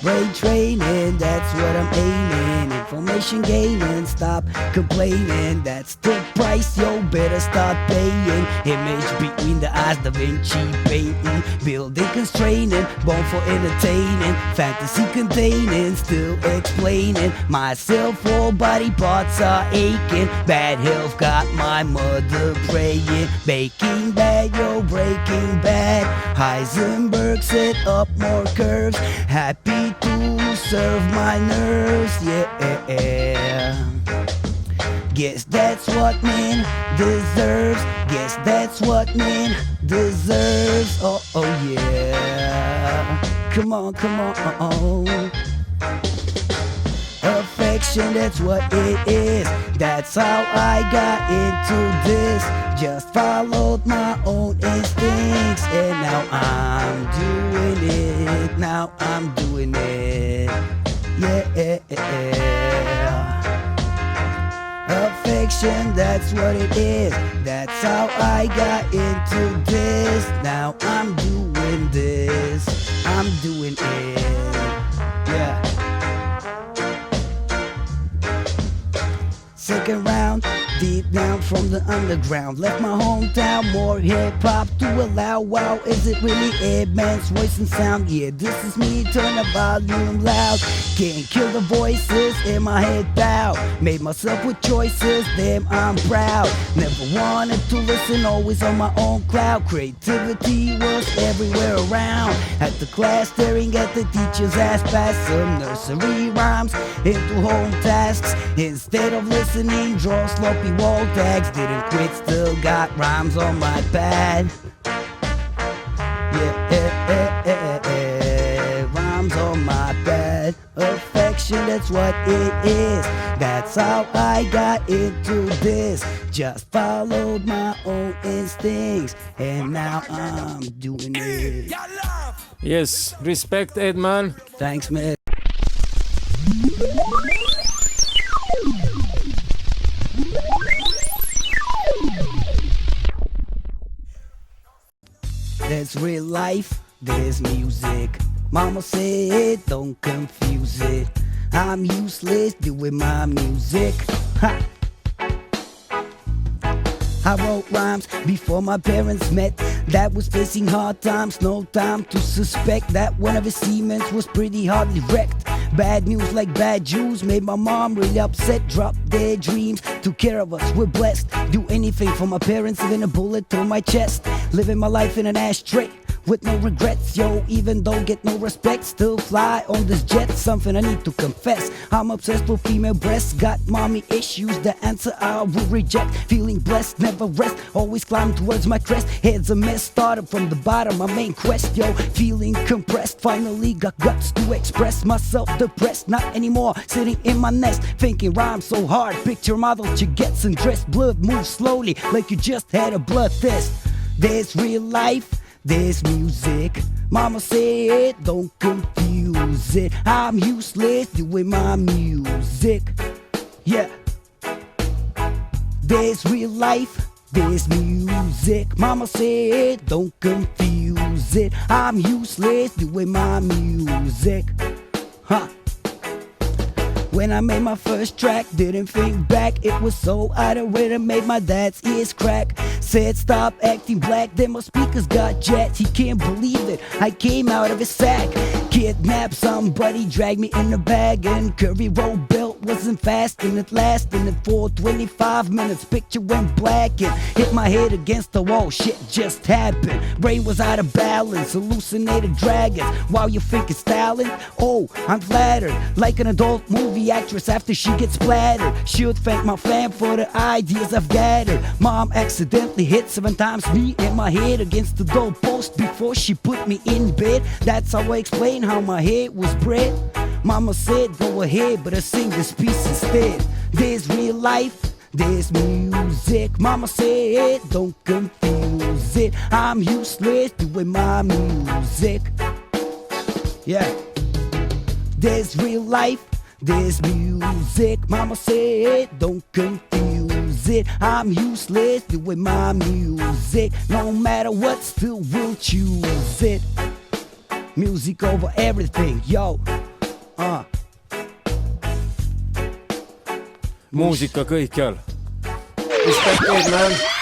Brain training, that's what I'm aiming. Information gaining, stop complaining. That's the price, yo, better start paying. Image between the eyes, Da Vinci painting. Building constraining, born for entertaining. Fantasy containing, still explaining. Myself, all body parts are aching. Bad health got my mother praying. Baking bad, yo, breaking bad. Heisenberg set up more curves. Happy to serve my nerves, yeah. Guess that's what man deserves. Guess that's what man deserves. Oh, oh yeah. Come on, come on. Affection, that's what it is. That's how I got into this. Just followed my own instincts, and now I'm doing it. Now I'm doing it. Yeah. Affection, that's what it is. That's how I got into this. Now I'm doing this. I'm doing it. Yeah. Second round, deep down from the underground. Left my hometown, more hip-hop to allow. Wow, is it really Edman's voice and sound? Yeah, this is me, turn the volume loud. Can't kill the voices in my head bow. Made myself with choices, damn I'm proud. Never wanted to listen, always on my own cloud. Creativity was everywhere around. At the class, staring at the teacher's ass. Pass some nursery rhymes into home tasks. Instead of listening, draw sloppy wall tags. Didn't quit, still got rhymes on my pad. Yeah, rhymes on my pad. Affection, that's what it is. That's how I got into this. Just followed my own instincts, and now I'm doing it. Yes, respect Edman. Thanks, man. There's real life, there's music. Mama said, don't confuse it. I'm useless doing my music. Ha. I wrote rhymes before my parents met. That was facing hard times, no time to suspect that one of his Siemens was pretty hardly wrecked. Bad news like bad Jews made my mom really upset. Dropped their dreams, took care of us, we're blessed. Do anything for my parents, even a bullet through my chest. Living my life in an ashtray with no regrets, yo, even though get no respect. Still fly on this jet, something I need to confess. I'm obsessed with female breasts, got mommy issues. The answer I will reject. Feeling blessed, never rest, always climb towards my crest. Head's a mess, started from the bottom, my main quest, yo. Feeling compressed, finally got guts to express myself. Depressed, not anymore, sitting in my nest, thinking rhymes so hard. Picture model, she gets undressed. Blood moves slowly, like you just had a blood test. There's real life, there's music. Mama said, don't confuse it. I'm useless doing my music. Yeah. There's real life, there's music. Mama said, don't confuse it. I'm useless doing my music. Huh. When I made my first track, didn't think back. It was so out of rhythm, made my dad's ears crack. Said stop acting black, then my speakers got jacked. He can't believe it, I came out of his sack. Kidnapped somebody, dragged me in the bag. And Curry Road belt wasn't fast, and it lasted. And for 25 minutes, picture went black and hit my head against the wall. Shit just happened, brain was out of balance. Hallucinated dragons, while you think it's talent. Oh, I'm flattered, like an adult movie actress after she gets splattered. Should thank my fam for the ideas I've gathered. Mom accidentally hit 7 times me in my head against the doorpost before she put me in bed. That's how I explain how my head was bred. Mama said go ahead, but I sing this piece instead. There's real life, there's music. Mama said don't confuse it. I'm useless doing my music. Yeah. There's real life, there's music. Mama said don't confuse it. I'm useless doing my music. No matter what, still will choose it. Music over everything, yo. muusika kõikjal. Respect, Edman.